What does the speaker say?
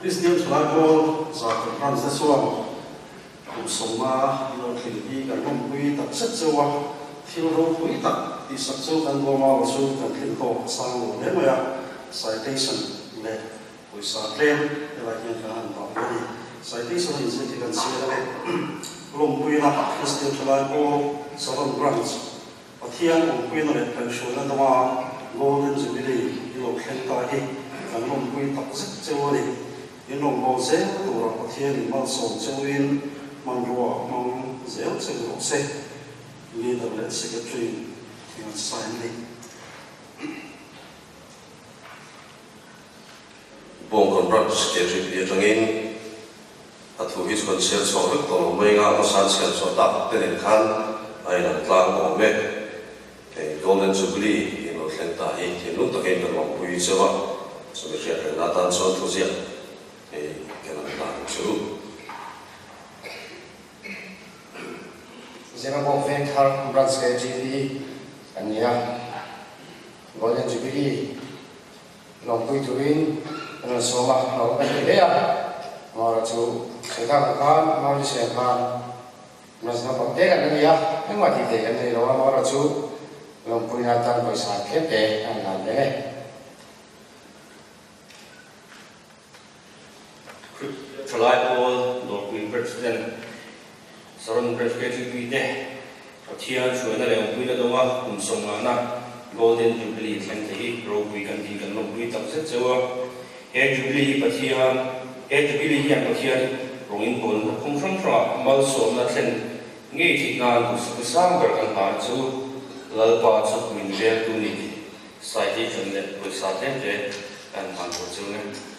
Christian Flago Zakir Franciswang Soma Ilo Kilpi Kalom Pui Tak Setsewa Tilro Pui Tak Di Sakso Kan Goma Wasu Kan Kilko Sango Lemaya Citation Le Pui Sa Claim Elakian Kahan Pawari Citation Insentive Kan Sierra Lom Pui Na Christian Flago Salon Branch Patiang Lom Pui Na Le Pension Dama Golden Jubilee Ilo Kentahi Kan Lom Pui Tak Setsewa Ni in long ball say, or a potier, muscle, chewing, mandua, among the say, leader, let's secretary, and signing. Bon contract secretary, Yangin, at who his concerns for it, or weighing out the sunset or that, then in Khan, I am glad or met a golden jubilee in Atlanta, 18, not again the long Puisova, so we get not answer to the Zero Venture Branch GP and Golden Jubilee Long Pui to win and Soma Long Pui or to Sekang Khan, Malaysia Khan, Masnapok Day and Nia, and what he did and the one or two Long Pui Natan was a Kete and Nande. Reliable local president, Saran President, Tia, Suena, Winadova, Umsomana, Golden Jubilee, Twenty, Rogue Weekend, and Lobuit of Setzoa, Air Jubilee, Patia, Air Jubilee, and Patia, Rowing Ball, Kung from Malso, Latin, Gate, Nan, Samberg, and Harzu, Lal parts of Windsor, Unity, citation that was Saturday and Hanko.